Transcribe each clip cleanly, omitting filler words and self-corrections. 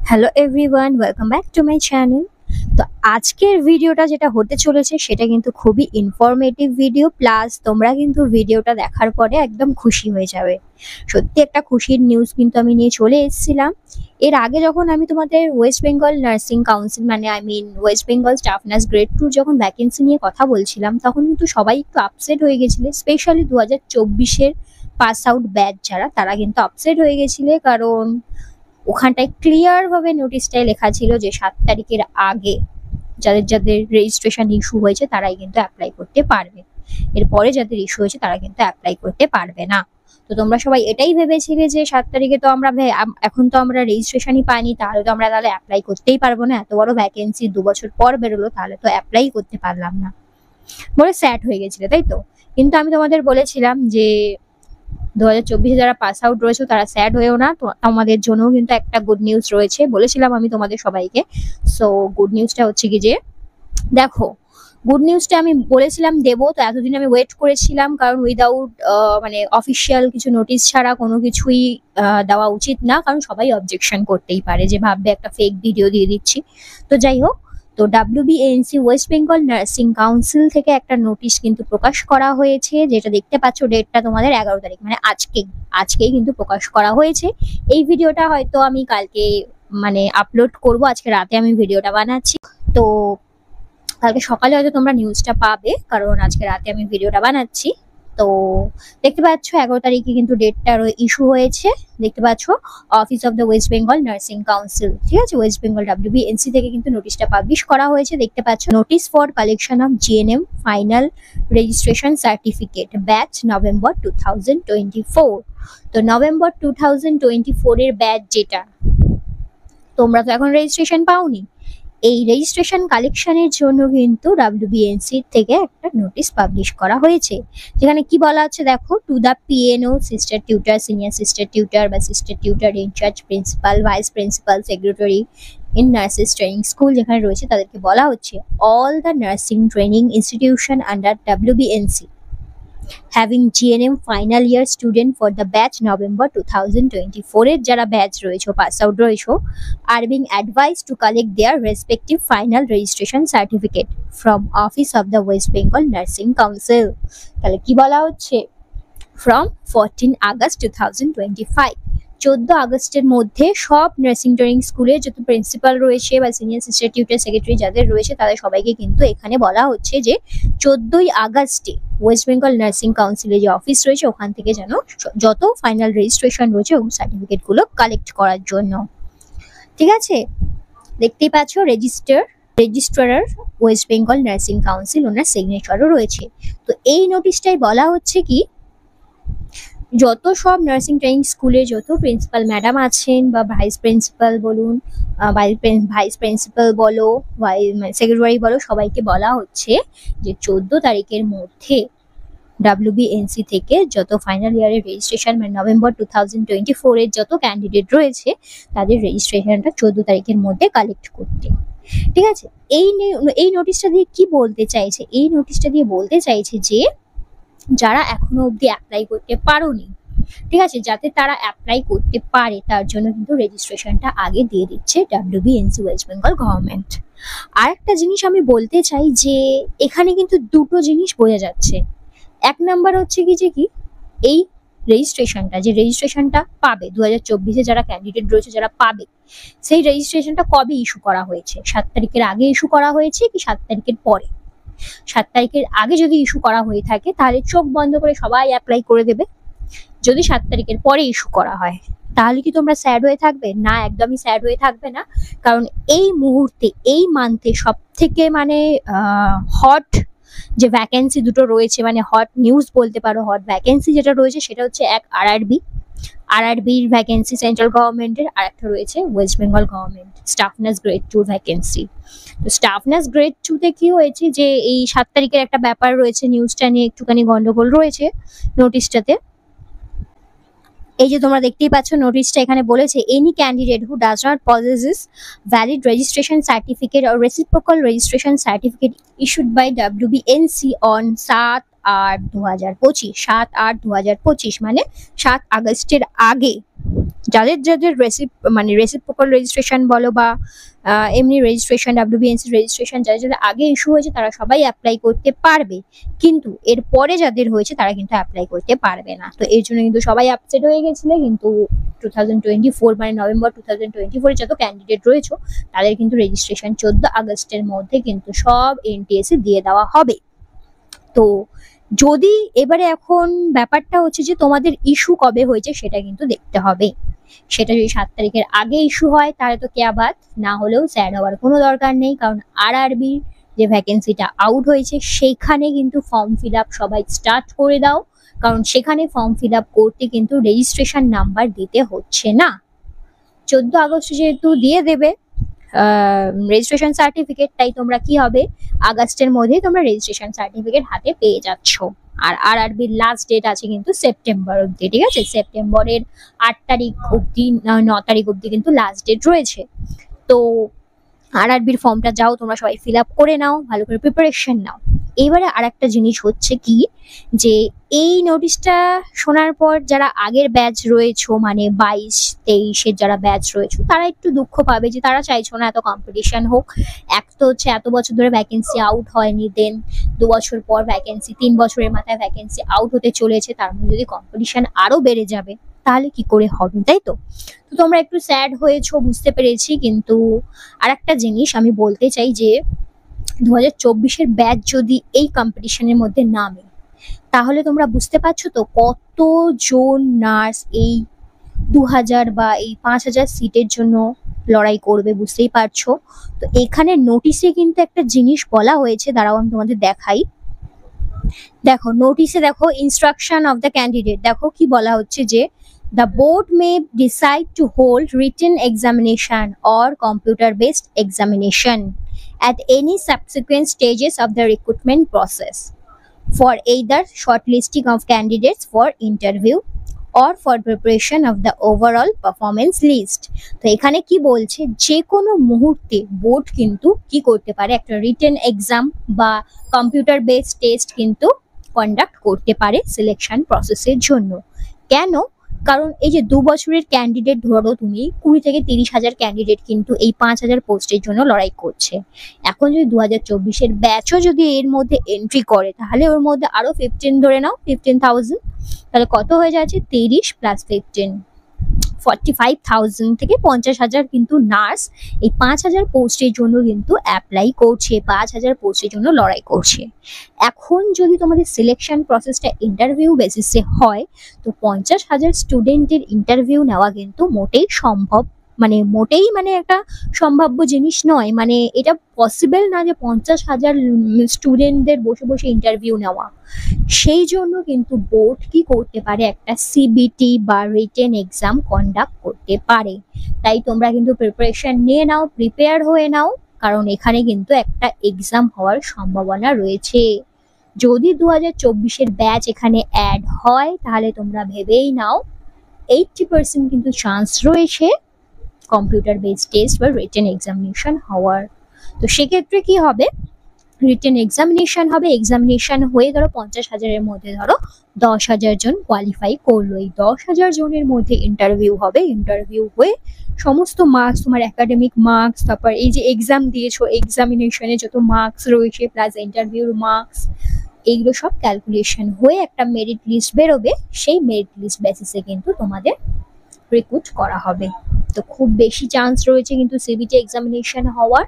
Hello everyone, welcome back to my channel. তো আজকের ভিডিওটা যেটা হতে চলেছে সেটা কিন্তু খুবই ইনফরমেটিভ ভিডিও, প্লাস তোমরা কিন্তু ভিডিওটা দেখার পরে একদম খুশি হয়ে যাবে। সত্যি একটা খুশির নিউজ কিন্তু আমি নিয়ে চলে এসেছিলাম। এর আগে যখন আমি তোমাদের West Bengal nursing council West Bengal staff nurse grade 2 যখন ভ্যাকেন্সি নিয়ে কথা বলছিলাম, তখন কিন্তু সবাই একটু আপসেট হয়ে গেছিলে, স্পেশালি 2024-এর পাস আউট ব্যাচ যারা, তারা কিন্তু আপসেট হয়ে গেছিলে। কারণ ওখানটায় ক্লিয়ার ভাবে নোটিশটায় লেখা ছিল যে 7 তারিখের আগে যাদের যাদের রেজিস্ট্রেশন ইস্যু হয়েছে তারাই কিন্তু অ্যাপ্লাই করতে পারবে, এরপরে যাদের ইস্যু হয়েছে তারা কিন্তু অ্যাপ্লাই করতে পারবে না। তো তোমরা সবাই এটাই ভেবেছিলে যে 7 তারিখে তো এখন তো আমরা রেজিস্ট্রেশনই পাইনি, তাহলে অ্যাপ্লাই করতেই পারবো না। এত বড় ভ্যাকেন্সি 2 বছর পর বেরোলো, তাহলে তো অ্যাপ্লাই করতে পারলাম না বলে স্যাড হয়ে গেছিলে, তাই তো? কিন্তু আমি তোমাদের বলেছিলাম যে 2024-এ যারা পাস আউট রয়েছে তারা স্যাড হয়েও না, তো আমাদের জন্যও কিন্তু একটা গুড নিউজ রয়েছে, বলেছিলাম আমি তোমাদের সবাইকে। সো গুড নিউজটা হচ্ছে কি যে, দেখো, গুড নিউজটা আমি বলেছিলাম দেবো, তো এতদিন আমি ওয়েট করেছিলাম, কারণ উইদাউট অফিসিয়াল কিছু নোটিশ ছাড়া কোনো কিছুই দেওয়া উচিত না, কারণ সবাই অবজেকশন করতেই পারে, যে ভাববে একটা ফেক ভিডিও দিয়ে দিচ্ছি। তো যাই হোক, তো WBANC West Bengal nursing council থেকে একটা নোটিশ কিন্তু প্রকাশ করা হয়েছে, যেটা দেখতে পাচ্ছ ডেটটা তোমাদের 11 তারিখ, মানে আজকেই কিন্তু প্রকাশ করা হয়েছে। এই ভিডিওটা হয়তো আমি কালকে আপলোড করব, আজকে রাতে আমি ভিডিওটা বানাচ্ছি, তো কালকে সকালে হয়তো তোমরা নিউজটা পাবে, কারণ আজকে রাতে আমি ভিডিওটা বানাচ্ছি। তো দেখতে পাচ্ছ 11 তারিখে কিন্তু ডেটটার ইস্যু হয়েছে, দেখতে পাচ্ছ office of the West Bengal nursing council, ঠিক আছে, ওয়েস্ট বেঙ্গল WBNC থেকে কিন্তু নোটিশটা পাবলিশ করা হয়েছে। দেখতে পাচ্ছ, notice for collection of GNM final registration certificate batch November 2024। তো নভেম্বর 2024 এর ব্যাচ যেটা, তোমরা তো এখন রেজিস্ট্রেশন পাওনি, এই রেজিস্ট্রেশন কালেকশনের জন্য কিন্তু WBNC থেকে একটা নোটিশ পাবলিশ করা হয়েছে, যেখানে কি বলা হচ্ছে দেখো, to the PNO, sister tutor, senior sister tutor বা sister tutor, incharge, principal, vice principal, secretary in nurses training school যেখানে রয়েছে, তাদেরকে বলা হচ্ছে all the nursing training institution under WBNC having GNM final year student for the batch November 2024 এর যারা batch রয়েছে, pass out রয়েছে, are being advised to collect their respective final registration certificate from Office of the West Bengal Nursing Council। তাহলে কি বলা হচ্ছে, from 14 August 2025, 14 আগস্টের মধ্যে সব নার্সিং ট্রেনিং স্কুলের যত প্রিন্সিপাল রয়েছে বা সিনিয়র সিস্টার টিউটার, সেক্রেটারি যাদের রয়েছে, তাদের সবাইকে কিন্তু এখানে বলা হচ্ছে যে 14 আগস্টে ওয়েস্ট বেঙ্গল নার্সিং কাউন্সিলের যে অফিস রয়েছে ওখান থেকে যেন যত ফাইনাল রেজিস্ট্রেশন রয়েছে ওই সার্টিফিকেটগুলো কালেক্ট করার জন্য, ঠিক আছে। দেখতেই পাচ্ছ registrar West Bengal nursing council, ওনার সিগনেচারও রয়েছে। তো এই নোটিশটাই বলা হচ্ছে কি, যত সব নার্সিং ট্রেনিং স্কুলে যত প্রিন্সিপাল ম্যাডাম আছেন বা ভাইস প্রিন্সিপাল বলুন, ভাইস প্রিন্সিপাল বলো, সেক্রেটারি বলো, সবাইকে বলা হচ্ছে যে 14 তারিখের মধ্যে WBNC থেকে যত ফাইনাল ইয়ারের রেজিস্ট্রেশন, মানে নভেম্বর 2024 এর যত ক্যান্ডিডেট রয়েছে তাদের রেজিস্ট্রেশনটা 14 তারিখের মধ্যে কালেক্ট করতে, ঠিক আছে। এই নোটিশটা দিয়ে কি বলতে চাইছে, এই নোটিশটা দিয়ে বলতে চাইছে যে যারা এখনো অবধি অ্যাপ্লাই করতে পারোনি, ঠিক আছে, যাতে তারা অ্যাপ্লাই করতে পারে তার জন্য কিন্তু রেজিস্ট্রেশনটা আগে দিয়ে দিচ্ছে WBNC ওয়েস্ট বেঙ্গল গভর্নমেন্ট। আর একটা জিনিস আমি বলতে চাই যে এখানে কিন্তু দুটো জিনিস বোঝা যাচ্ছে। এক নাম্বার হচ্ছে কি এই রেজিস্ট্রেশনটা পাবে 2024-এ যারা ক্যান্ডিডেট রয়েছে যারা পাবে, সেই রেজিস্ট্রেশনটা কবে ইস্যু করা হয়েছে, 7 তারিখের আগে ইস্যু করা হয়েছে কি 7 তারিখের পরে? 7 তারিখের আগে যদি ইস্যু করা হয়ে থাকে তাহলে চোখ বন্ধ করে সবাই অ্যাপ্লাই করে দেবে। যদি 7 তারিখের পরে ইস্যু করা হয় তাহলে কি তোমরা স্যাড হয়ে থাকবে? না, একদমই স্যাড হয়ে থাকবে না, কারণ এই মুহূর্তে এই মান্থে সব থেকে হট যে ভ্যাকেন্সি দুটো রয়েছে, মানে হট নিউজ বলতে পারো, হট ভ্যাকেন্সি যেটা রয়েছে সেটা হচ্ছে এক RRBর ভ্যাকেন্সি সেন্ট্রাল গভর্নমেন্টের, আর একটা রয়েছে West Bengal government staff nurse grade 2 vacancy. তো স্টাফ নার্স গ্রেড 2-তে কি হয়েছে যে এই 7 তারিখের একটা ব্যাপার রয়েছে, নিউজটা নিয়ে একটুখানি গন্ডগোল রয়েছে নোটিশটাতে। এই যে তোমরা দেখতেই পাচ্ছ নোটিশটা এখানে বলেছে, any candidate who does not possess valid registration certificate or reciprocal registration certificate issued by WBNC on 7/8/2025, 7/8/2025 মানে 7 আগস্টের আগে যাদের যাদের রেসিপ্রোকাল রেজিস্ট্রেশন বলো বা এমনি রেজিস্ট্রেশন WBNC রেজিস্ট্রেশন যাদের যাদের আগে ইস্যু হয়েছে তারা সবাই অ্যাপ্লাই করতে পারবে, কিন্তু এর পরে যাদের হয়েছে তারা কিন্তু অ্যাপ্লাই করতে পারবে না। তো এর জন্য কিন্তু সবাই আপসেট হয়ে গেছিলে, কিন্তু 2024 মানে নভেম্বর 2024 যত ক্যান্ডিডেট রয়েছে তাদের কিন্তু রেজিস্ট্রেশন 14 আগস্টের মধ্যে কিন্তু সব NTSE দিয়ে দেওয়া হবে। তো যদি এবারে এখন ব্যাপারটা হচ্ছে যে তোমাদের ইস্যু কবে হয়েছে সেটা কিন্তু দেখতে হবে। সেটা যদি 7 তারিখের আগে ইস্যু হয় তাহলে তো কেয়া বাদ, না হলেও স্যাড হওয়ার কোনো দরকার নেই, কারণ RRB যে ভ্যাকেন্সিটা আউট হয়েছে সেখানে কিন্তু ফর্ম ফিল আপ সবাই স্টার্ট করে দাও, কারণ সেখানে ফর্ম ফিল আপ করতে কিন্তু রেজিস্ট্রেশন নাম্বার দিতে হচ্ছে না। 14 আগস্ট যেহেতু দিয়ে দেবে রেজিস্ট্রেশন সার্টিফিকেট, তাই তোমরা কি হবে আগস্টের মধ্যেই তোমরা রেজিস্ট্রেশন সার্টিফিকেট হাতে পেয়ে যাচ্ছ। আর RRBর লাস্ট ডেট আছে কিন্তু সেপ্টেম্বর অব্দি, ঠিক আছে? সেপ্টেম্বরের 8 তারিখ অব্দি 9 তারিখ অব্দি কিন্তু লাস্ট ডেট রয়েছে। তো RRBর ফর্মটা যাও তোমরা সবাই ফিল আপ করে নাও, ভালো করে প্রিপারেশন নাও। এবারে আর একটা জিনিস হচ্ছে কি, যে এই নোটিশটা শোনার পর যারা আগের ব্যাচ রয়েছে মানে 22-23-এর যারা ব্যাচ রয়েছে তারা একটু দুঃখ পাবে, যে তারা চাইছো না এত কম্পিটিশন হোক। এক তো হচ্ছে এত বছর ধরে ভ্যাকেন্সি আউট হয়নি, দেন 2 বছর পর ভ্যাকেন্সি, 3 বছরের মাথায় ভ্যাকেন্সি আউট হতে চলেছে, তার মধ্যে যদি কম্পিটিশন আরো বেড়ে যাবে তাহলে কি করে হবে, তাই তো? তো তোমরা একটু স্যাড হয়েছো বুঝতে পেরেছি, কিন্তু আর একটা জিনিস আমি বলতে চাই যে 2024-এর ব্যাচ যদি এই কম্পিটিশনের মধ্যে নামে তাহলে তোমরা বুঝতে পারছো তো কতজন নার্স এই 2000 বা এই 5000 সিটের জন্য লড়াই করবে, বুঝতেই পারছো। তো এখানে নোটিশে কিন্তু একটা জিনিস বলা হয়েছে, দাঁড়াও আমি তোমাদের দেখাই। দেখো নোটিশে দেখো ইনস্ট্রাকশন অফ দ্য ক্যান্ডিডেট, দেখো কি বলা হচ্ছে যে the board may decide to hold written examination or computer based examination at any subsequent stages of the recruitment process for either shortlisting of candidates for interview or for preparation of the overall performance list। তো এখানে কি বলছে, যে কোনো মুহূর্তে board কিন্তু কি করতে পারে, একটা রিটেন এক্সাম বা কম্পিউটার বেসড টেস্ট কিন্তু কন্ডাক্ট করতে পারে সিলেকশন প্রসেসের জন্য। কেন? কারণ এই যে 2 বছরের ক্যান্ডিডেট, ধরো তুমি 20 থেকে 30 হাজার ক্যান্ডিডেট কিন্তু এই 5000 পোস্টের জন্য লড়াই করছে। এখন যদি 2024-এর ব্যাচও যদি এর মধ্যে এন্ট্রি করে তাহলে ওর মধ্যে আরো 15 ধরে নাও 15,000, তাহলে কত হয়ে যাচ্ছে 30 প্লাস 15 45,000 থেকে 50,000 কিন্তু নার্স এই 5,000 পোস্টের জন্য কিন্তু অ্যাপ্লাই করছে, 5,000 পোস্টের জন্য লড়াই করছে। এখন যদি তোমাদের সিলেকশন প্রসেসটা ইন্টারভিউ বেসিসে হয় তো 50,000 স্টুডেন্টের ইন্টারভিউ নেওয়া কিন্তু মোটেই সম্ভব, মোটেই একটা সম্ভাব্য জিনিস নয়, এটা পসিবল না যে 50,000 স্টুডেন্টদের বসে বসে ইন্টারভিউ নেওয়া। সেই জন্য কিন্তু বোর্ড কি করতে পারে, একটা CBT বা রিটেন এক্সাম কন্ডাক্ট করতে পারে। তাই তোমরা কিন্তু প্রিপারেশন নিয়ে নাও, প্রিপেয়ার হয়ে নাও, কারণ এখানে কিন্তু একটা এক্সাম হওয়ার সম্ভাবনা রয়েছে। যদি 2024-এর ব্যাচ এখানে অ্যাড হয় তাহলে তোমরা ভেবেই নাও 80% কিন্তু চান্স রয়েছে কম্পিউটার বেসড টেস্ট বা রিটেন এক্সামিনেশন হওয়ার। তো সেক্ষেত্রে কি হবে, রিটেন এক্সামিনেশন হবে, এক্সামিনেশন হয়ে ধরো 50,000-এর মধ্যে ধরো 10,000 জন কোয়ালিফাই করলো, এই 10,000 জনের মধ্যে ইন্টারভিউ হবে, ইন্টারভিউ হয়ে সমস্ত মার্কস, তোমার একাডেমিক মার্কস, তারপর এই যে এক্সাম দিয়েছো এক্সামিনেশনে যত মার্কস রয়েছে প্লাস ইন্টারভিউর মার্কস, এইগুলো সব ক্যালকুলেশন হয়ে একটা মেরিট লিস্ট বেরোবে, সেই মেরিট লিস্ট বেসিসে কিন্তু তোমাদের রিক্রুট করা হবে। তো খুব বেশি চান্স রয়েছে কিন্তু CBT এক্সামিনেশন হওয়ার,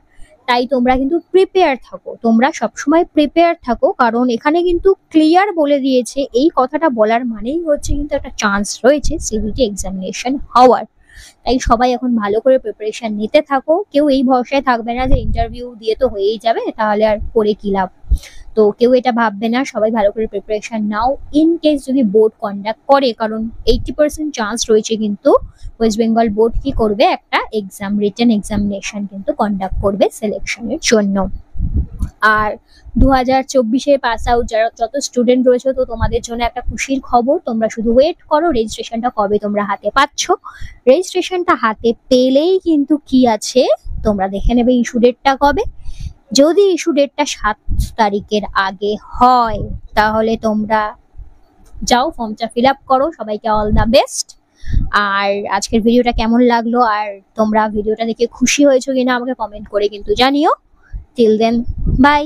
তাই তোমরা কিন্তু প্রিপেয়ার থাকো, তোমরা সবসময় প্রিপেয়ার থাকো, কারণ এখানে কিন্তু ক্লিয়ার বলে দিয়েছে, এই কথাটা বলার মানেই হচ্ছে কিন্তু একটা চান্স রয়েছে CBT এক্সামিনেশন হওয়ার। তাই সবাই এখন ভালো করে প্রিপারেশন নিতে থাকো, কেউ এই ভরসায় থাকবে না যে ইন্টারভিউ দিয়ে তো হয়েই যাবে তাহলে আর করে কি লাভ, তো কেউ এটা ভাববে না, সবাই ভালো করে প্রিপারেশন নাও। ইন কেস যদি বোর্ড কন্ডাক্ট করে, কারণ 80% চান্স রয়েছে কিন্তু ওয়েস্ট বেঙ্গল বোর্ড কি করবে, একটা এক্সাম রিটেন এক্সামিনেশন কিন্তু কন্ডাক্ট করবে সিলেকশনের জন্য। আর 2024-এ পাস আউট যারা যত স্টুডেন্ট রয়েছে, তো তোমাদের জন্য একটা খুশির খবর, তোমরা শুধু ওয়েট করো রেজিস্ট্রেশনটা কবে তোমরা হাতে পাচ্ছ। রেজিস্ট্রেশনটা হাতে পেলেই কিন্তু কি আছে তোমরা দেখে নেবে ইস্যু ডেটটা কবে। যদি ইস্যু ডেটটা 7 তারিখের আগে হয় তাহলে তোমরা যাও ফর্মটা ফিল আপ করো, সবাইকে অল দ্য বেস্ট। আর আজকের ভিডিওটা কেমন লাগলো আর তোমরা ভিডিওটা দেখে খুশি হয়েছো কিনা আমাকে কমেন্ট করে কিন্তু জানিও। Till then by.